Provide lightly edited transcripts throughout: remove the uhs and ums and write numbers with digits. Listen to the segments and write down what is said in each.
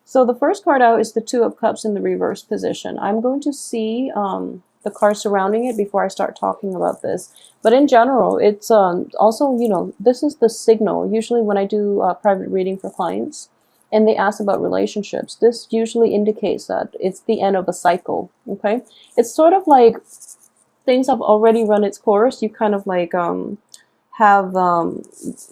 So the first card out is the Two of Cups in the reverse position. I'm going to see the cards surrounding it before I start talking about this. But in general, it's also, this is the signal. Usually when I do private reading for clients and they ask about relationships, this usually indicates that it's the end of a cycle, okay? It's sort of like things have already run its course. You kind of like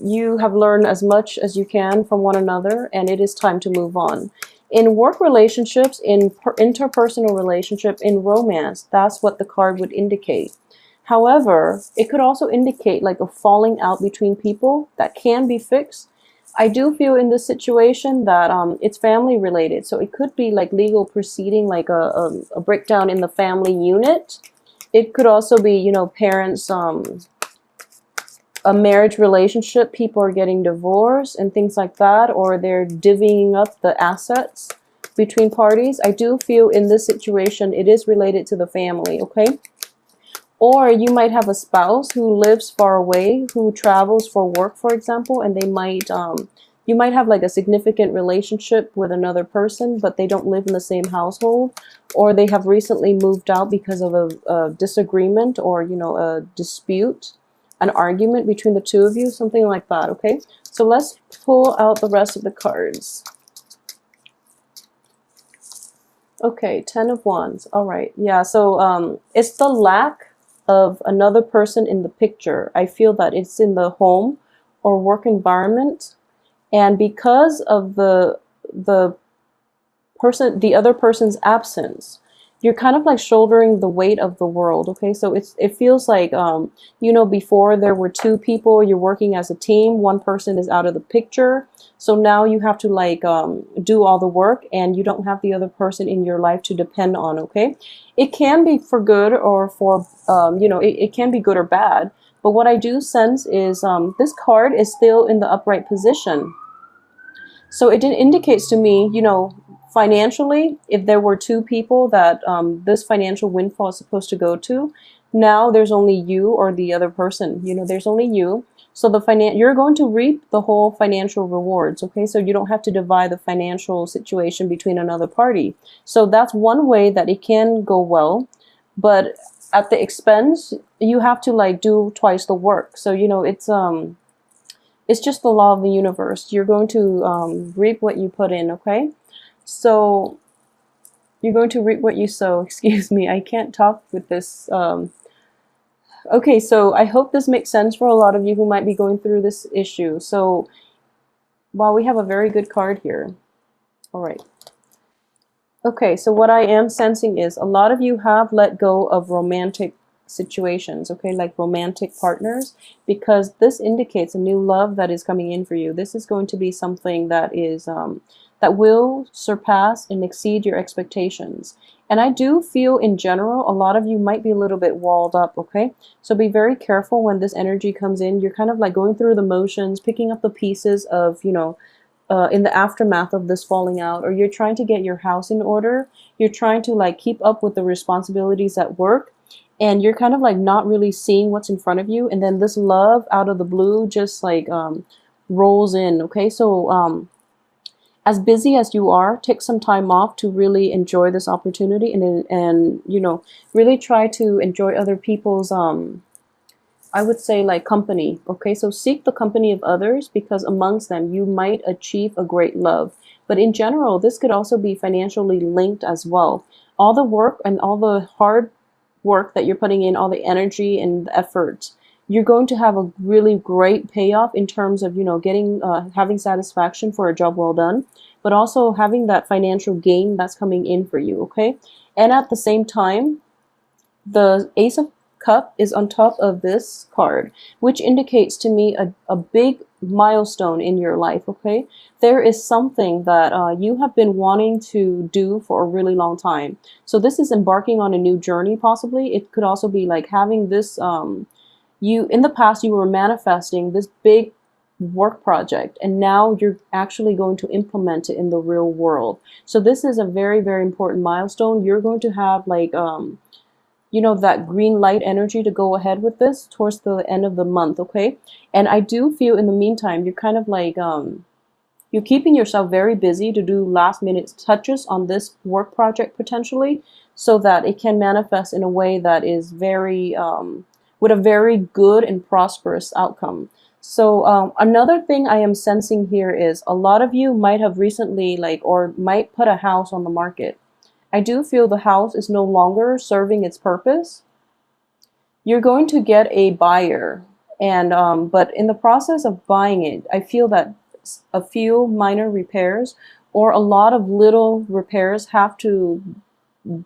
you have learned as much as you can from one another, and it is time to move on. In work relationships, in interpersonal relationship, in romance, that's what the card would indicate. However, it could also indicate like a falling out between people that can be fixed. I do feel in this situation that it's family related, so it could be like legal proceeding, like a breakdown in the family unit. It could also be, parents, a marriage relationship, people are getting divorced and things like that, or they're divvying up the assets between parties. I do feel in this situation it is related to the family, okay? Or you might have a spouse who lives far away, who travels for work, for example, and they might you might have like a significant relationship with another person, but they don't live in the same household, or they have recently moved out because of a disagreement, or a dispute, an argument between the two of you, something like that, okay? So let's pull out the rest of the cards. Okay, Ten of Wands. All right, yeah, so it's the lack of another person in the picture. I feel that it's in the home or work environment, and because of the other person's absence, you're kind of like shouldering the weight of the world, okay? So it feels like, before there were two people, you're working as a team, one person is out of the picture. So now you have to like do all the work, and you don't have the other person in your life to depend on, okay? It can be for good or for, it can be good or bad. But what I do sense is this card is still in the upright position. So it indicates to me, financially, if there were two people that this financial windfall is supposed to go to, now there's only you or the other person. There's only you. So you're going to reap the whole financial rewards, okay? So you don't have to divide the financial situation between another party. So that's one way that it can go well, but at the expense, you have to like do twice the work. So it's just the law of the universe. You're going to reap what you put in, okay? So you're going to reap what you sow. Excuse me, I can't talk with this. Okay, so I hope this makes sense for a lot of you who might be going through this issue. So, wow, we have a very good card here. All right. Okay, so what I am sensing is a lot of you have let go of romantic situations, okay, like romantic partners, because this indicates a new love that is coming in for you. This is going to be something that is that will surpass and exceed your expectations. And I do feel in general a lot of you might be a little bit walled up, okay? So be very careful when this energy comes in. You're kind of like going through the motions, picking up the pieces of, in the aftermath of this falling out, or you're trying to get your house in order. You're trying to like keep up with the responsibilities at work, and you're kind of like not really seeing what's in front of you, and then this love out of the blue just like rolls in, okay? So as busy as you are, take some time off to really enjoy this opportunity, and really try to enjoy other people's I would say like company, okay? So seek the company of others, because amongst them you might achieve a great love. But in general, this could also be financially linked as well. All the work and all the hard work that you're putting in, all the energy and the effort, you're going to have a really great payoff in terms of, getting, having satisfaction for a job well done, but also having that financial gain that's coming in for you, okay? And at the same time, the Ace of Cup is on top of this card, which indicates to me a big milestone in your life, okay? There is something that you have been wanting to do for a really long time. So this is embarking on a new journey, possibly. It could also be like having this, in the past you were manifesting this big work project, and now you're actually going to implement it in the real world. So this is a very, very important milestone. You're going to have like, that green light energy to go ahead with this towards the end of the month, okay? And I do feel in the meantime, you're kind of like, You're keeping yourself very busy to do last minute touches on this work project potentially, so that it can manifest in a way that is very, with a very good and prosperous outcome. So another thing I am sensing here is a lot of you might have recently or might put a house on the market. I do feel the house is no longer serving its purpose. You're going to get a buyer, and but in the process of buying it, I feel that a few minor repairs or a lot of little repairs have to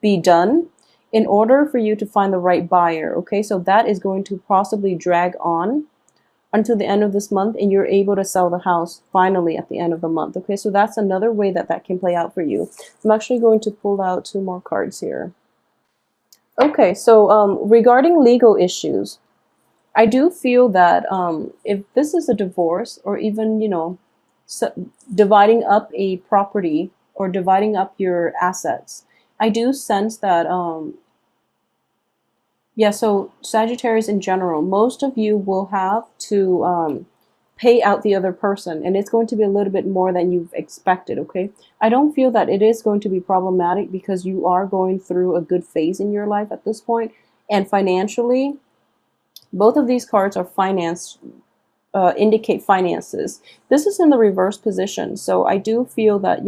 be done in order for you to find the right buyer. Okay, so that is going to possibly drag on until the end of this month, and you're able to sell the house finally at the end of the month. Okay, so that's another way that that can play out for you. I'm actually going to pull out 2 more cards here. Okay, so regarding legal issues, I do feel that if this is a divorce, or even, dividing up a property or dividing up your assets, I do sense that, yeah, so Sagittarius in general, most of you will have to pay out the other person, and it's going to be a little bit more than you've expected, okay? I don't feel that it is going to be problematic because you are going through a good phase in your life at this point, and financially, both of these cards are finance, indicate finances. This is in the reverse position, so I do feel that,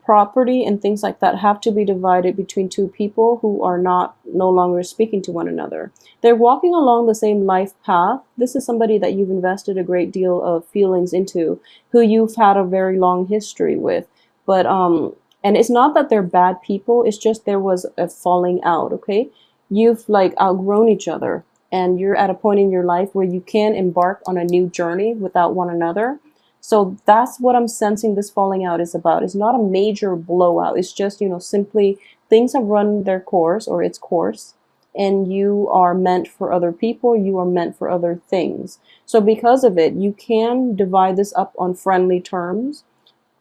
property and things like that have to be divided between 2 people who are no longer speaking to one another. They're walking along the same life path. This is somebody that you've invested a great deal of feelings into, who you've had a very long history with. But and it's not that they're bad people, it's just there was a falling out, okay? You've outgrown each other, and you're at a point in your life where you can embark on a new journey without one another. So that's what I'm sensing this falling out is about. It's not a major blowout. It's just, simply things have run their course or its course, and you are meant for other people. You are meant for other things. So because of it, you can divide this up on friendly terms.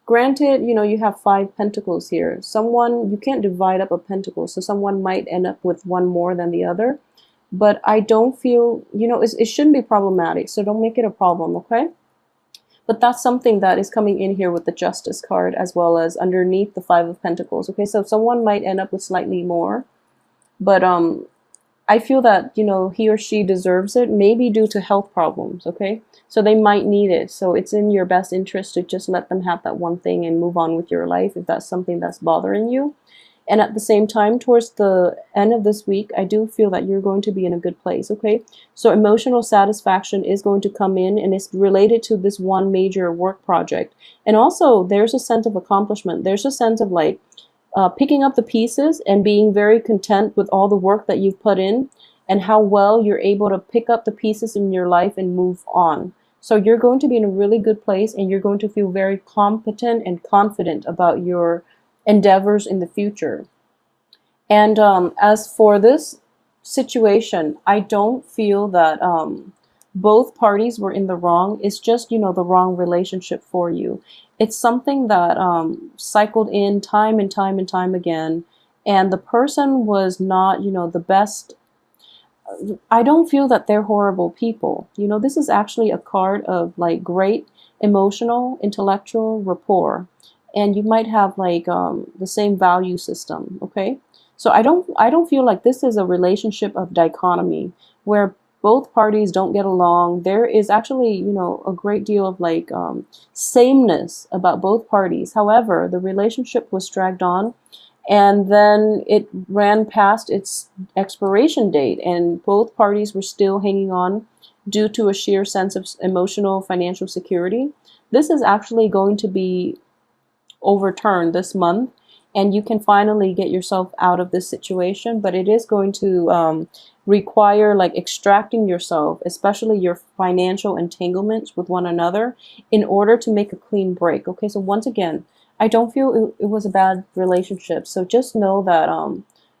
Granted, you have 5 pentacles here. You can't divide up a pentacle, so someone might end up with one more than the other. But I don't feel, it shouldn't be problematic, so don't make it a problem, okay? But that's something that is coming in here with the Justice card, as well as underneath the 5 of Pentacles. Okay, so someone might end up with slightly more, but I feel that, he or she deserves it, maybe due to health problems, okay? So they might need it. So it's in your best interest to just let them have that one thing and move on with your life if that's something that's bothering you. And at the same time, towards the end of this week, I do feel that you're going to be in a good place, okay? So emotional satisfaction is going to come in, and it's related to this one major work project. And also, there's a sense of accomplishment. There's a sense of picking up the pieces and being very content with all the work that you've put in and how well you're able to pick up the pieces in your life and move on. So you're going to be in a really good place, and you're going to feel very competent and confident about your endeavors in the future. And as for this situation, I don't feel that both parties were in the wrong. It's just, the wrong relationship for you. It's something that cycled in time and time and time again, and the person was not, the best. I don't feel that they're horrible people. This is actually a card of great emotional, intellectual rapport. And you might have the same value system, okay? So I don't feel like this is a relationship of dichotomy where both parties don't get along. There is actually, a great deal of sameness about both parties. However, the relationship was dragged on, and then it ran past its expiration date, and both parties were still hanging on due to a sheer sense of emotional, financial security. This is actually going to be overturned this month, and you can finally get yourself out of this situation, but it is going to require extracting yourself, especially your financial entanglements with one another, in order to make a clean break. Okay, so once again, I don't feel it was a bad relationship, so just know that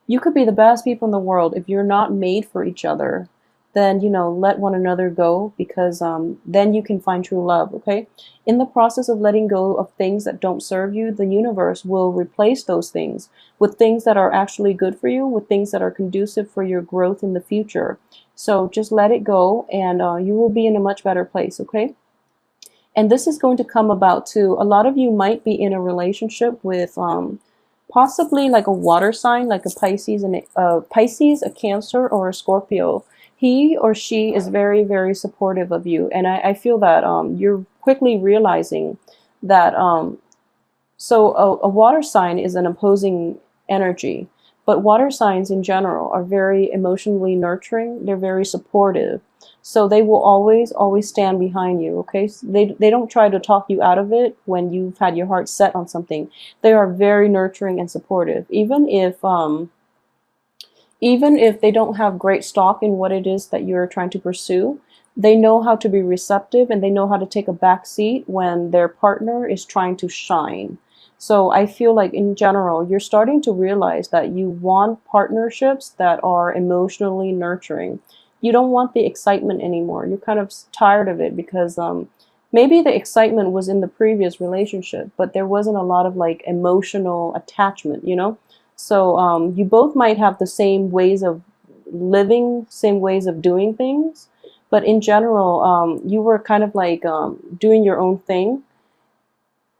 you could be the best people in the world. If you're not made for each other, then let one another go, because then you can find true love, okay? In the process of letting go of things that don't serve you, the universe will replace those things with things that are actually good for you, with things that are conducive for your growth in the future. So just let it go, and you will be in a much better place, okay? And this is going to come about too. A lot of you might be in a relationship with possibly like a water sign, like a Pisces, and Pisces, a Cancer, or a Scorpio. He or she is very, very supportive of you, and I feel that you're quickly realizing that a water sign is an opposing energy, but water signs in general are very emotionally nurturing. They're very supportive. So they will always, always stand behind you, okay? So they don't try to talk you out of it when you've had your heart set on something. They are very nurturing and supportive. Even if they don't have great stock in what it is that you're trying to pursue, they know how to be receptive, and they know how to take a back seat when their partner is trying to shine. So I feel like in general, you're starting to realize that you want partnerships that are emotionally nurturing. You don't want the excitement anymore. You're kind of tired of it because maybe the excitement was in the previous relationship, but there wasn't a lot of like emotional attachment, you know? So you both might have the same ways of living, same ways of doing things, but in general, you were kind of like doing your own thing,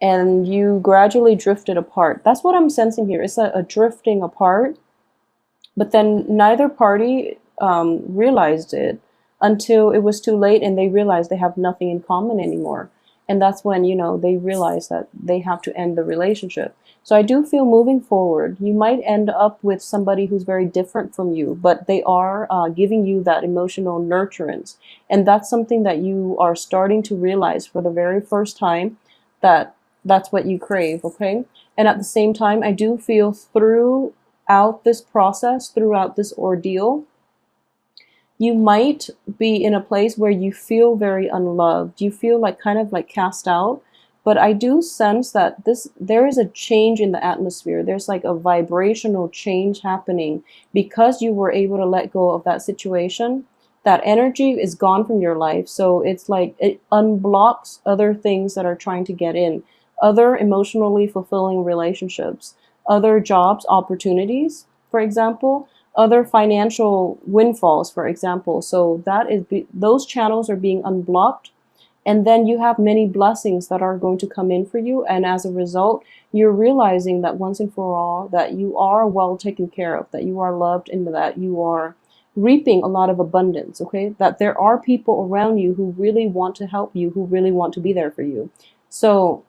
and you gradually drifted apart. That's what I'm sensing here. It's a drifting apart, but then neither party realized it until it was too late, and they realized they have nothing in common anymore. And that's when, you know, they realize that they have to end the relationship. So I do feel moving forward, you might end up with somebody who's very different from you, but they are giving you that emotional nurturance. And that's something that you are starting to realize for the very first time, that that's what you crave, okay? And at the same time, I do feel throughout this process, throughout this ordeal, you might be in a place where you feel very unloved. You feel like kind of like cast out. But I do sense that there is a change in the atmosphere. There's like a vibrational change happening because you were able to let go of that situation. That energy is gone from your life. So it's like it unblocks other things that are trying to get in, other emotionally fulfilling relationships, other jobs opportunities, for example, other financial windfalls, for example. So those channels are being unblocked, and then you have many blessings that are going to come in for you, and as a result, you're realizing that once and for all that you are well taken care of, that you are loved, and that you are reaping a lot of abundance, okay? That there are people around you who really want to help you, who really want to be there for you. So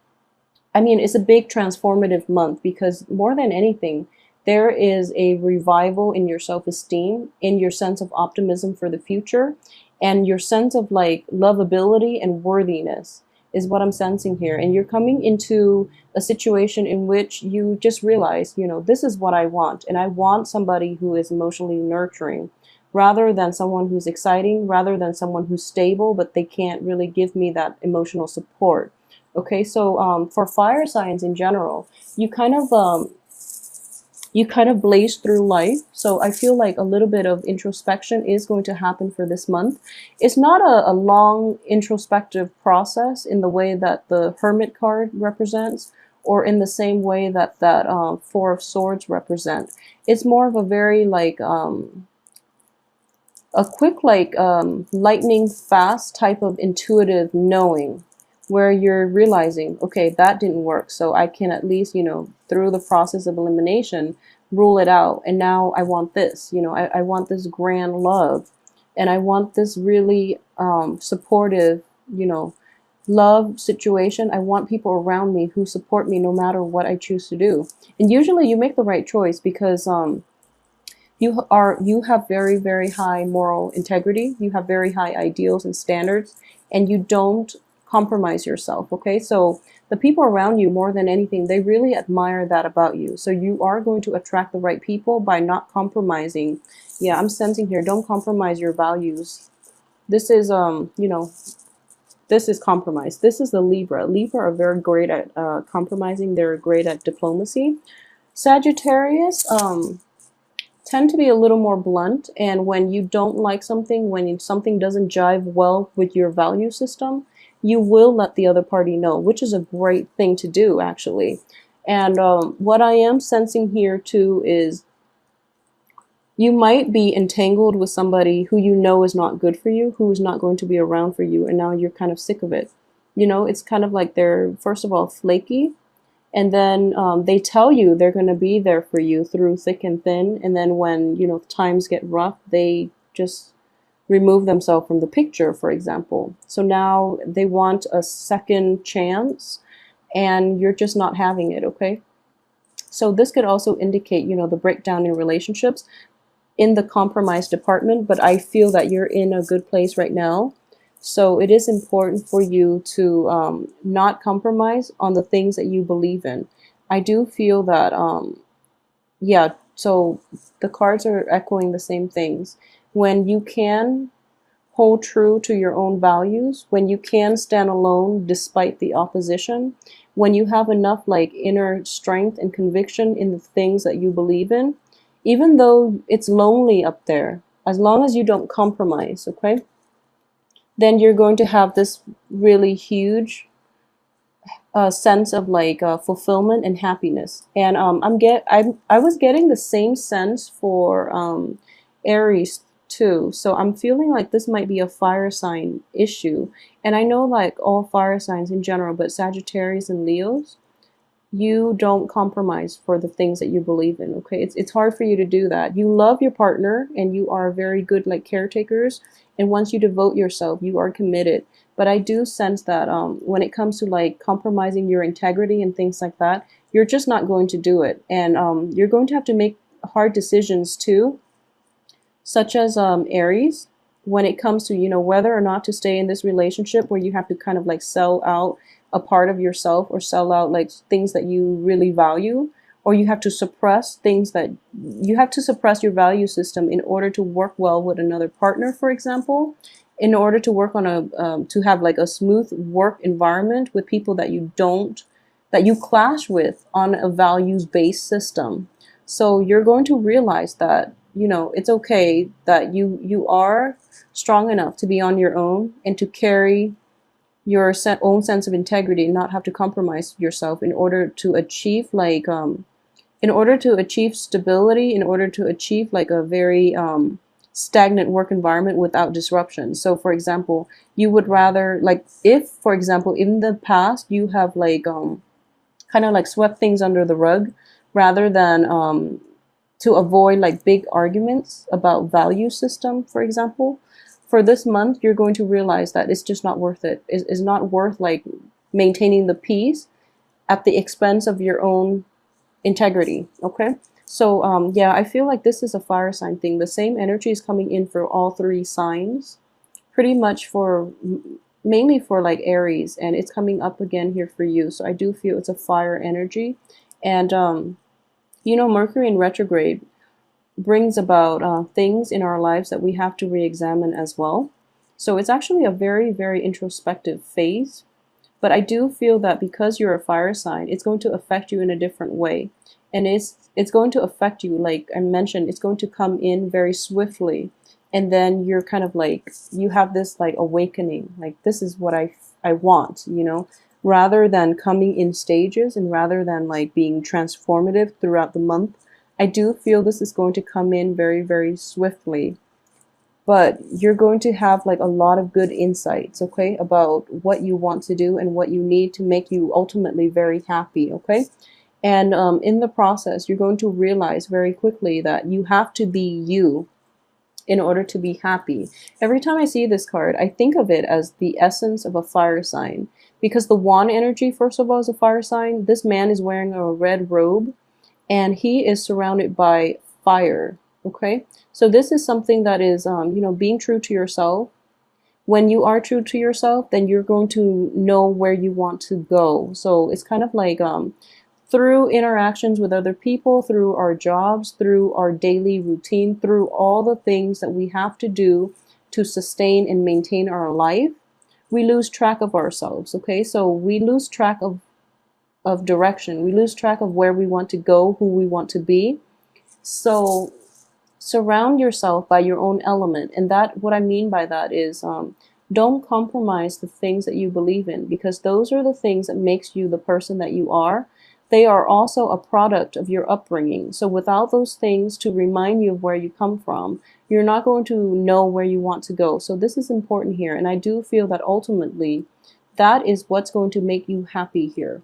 I mean, it's a big transformative month because more than anything, there is a revival in your self-esteem, in your sense of optimism for the future, and your sense of like lovability and worthiness is what I'm sensing here. And you're coming into a situation in which you just realize, you know, this is what I want. And I want somebody who is emotionally nurturing rather than someone who's exciting, rather than someone who's stable, but they can't really give me that emotional support. Okay, so for fire signs in general, you kind of blaze through life. So I feel like a little bit of introspection is going to happen for this month. It's not a long introspective process in the way that the Hermit card represents, or in the same way that Four of Swords represent. It's more of a very like a quick like lightning fast type of intuitive knowing, where you're realizing, okay, that didn't work, so I can at least, you know, through the process of elimination, rule it out. And now I want this, you know, I want this grand love, and I want this really supportive, you know, love situation. I want people around me who support me no matter what I choose to do. And usually you make the right choice because you have very, very high moral integrity. You have very high ideals and standards, and you don't compromise yourself. Okay, so the people around you, more than anything, they really admire that about you. So you are going to attract the right people by not compromising. Yeah, I'm sensing here, don't compromise your values. This is you know, this is compromise. This is the Libra. Libra are very great at compromising. They're great at diplomacy. Sagittarius tend to be a little more blunt, and when you don't like something, when something doesn't jive well with your value system, you will let the other party know, which is a great thing to do, actually. And what I am sensing here too is you might be entangled with somebody who you know is not good for you, who is not going to be around for you, and now you're kind of sick of it. You know, it's kind of like they're, first of all, flaky, and then they tell you they're going to be there for you through thick and thin, and then when, you know, times get rough, they just remove themselves from the picture, for example. So now they want a second chance, and you're just not having it, okay? So this could also indicate, you know, the breakdown in relationships in the compromise department, but I feel that you're in a good place right now. So it is important for you to not compromise on the things that you believe in. I do feel that, yeah, so the cards are echoing the same things. When you can hold true to your own values, when you can stand alone despite the opposition, when you have enough like inner strength and conviction in the things that you believe in, even though it's lonely up there, as long as you don't compromise, okay, then you're going to have this really huge sense of like fulfillment and happiness. And I was getting the same sense for Aries too. So I'm feeling like this might be a fire sign issue. And I know like all fire signs in general, but Sagittarius and Leos, you don't compromise for the things that you believe in, okay? It's hard for you to do that. You love your partner and you are very good like caretakers, and once you devote yourself, you are committed. But I do sense that when it comes to like compromising your integrity and things like that, you're just not going to do it. And you're going to have to make hard decisions too, such as Aries, when it comes to, you know, whether or not to stay in this relationship where you have to kind of like sell out a part of yourself, or sell out like things that you really value, or you have to suppress things that you have to suppress your value system in order to work well with another partner, for example, in order to work on a to have like a smooth work environment with people that you don't, that you clash with on a values based system. So you're going to realize that, you know, it's okay that you are strong enough to be on your own and to carry your own sense of integrity and not have to compromise yourself in order to achieve like in order to achieve stability, in order to achieve like a very stagnant work environment without disruption. So for example, you would rather like, if for example in the past you have like kind of like swept things under the rug rather than to avoid like big arguments about value system, for example, for this month, you're going to realize that it's just not worth it. It's not worth like maintaining the peace at the expense of your own integrity. Okay. So yeah, I feel like this is a fire sign thing. The same energy is coming in for all three signs, pretty much for mainly for like Aries, and it's coming up again here for you. So I do feel it's a fire energy. And you know, Mercury in retrograde brings about things in our lives that we have to re-examine as well. So it's actually a very, very introspective phase. But I do feel that because you're a fire sign, it's going to affect you in a different way. And it's going to affect you, like I mentioned, it's going to come in very swiftly. And then you're kind of like, you have this like awakening, like this is what I want, you know, rather than coming in stages and rather than like being transformative throughout the month. I do feel this is going to come in very, very swiftly, but you're going to have like a lot of good insights, okay, about what you want to do and what you need to make you ultimately very happy, okay? And in the process, you're going to realize very quickly that you have to be you in order to be happy. Every time I see this card, I think of it as the essence of a fire sign, because the wand energy, first of all, is a fire sign. This man is wearing a red robe, and he is surrounded by fire, okay? So this is something that is, you know, being true to yourself. When you are true to yourself, then you're going to know where you want to go. So it's kind of like through interactions with other people, through our jobs, through our daily routine, through all the things that we have to do to sustain and maintain our life, we lose track of ourselves, okay? So we lose track of direction. We lose track of where we want to go, who we want to be. So surround yourself by your own element. And that, what I mean by that is don't compromise the things that you believe in, because those are the things that makes you the person that you are. They are also a product of your upbringing. So without those things to remind you of where you come from, you're not going to know where you want to go. So this is important here. And I do feel that ultimately That is what's going to make you happy here.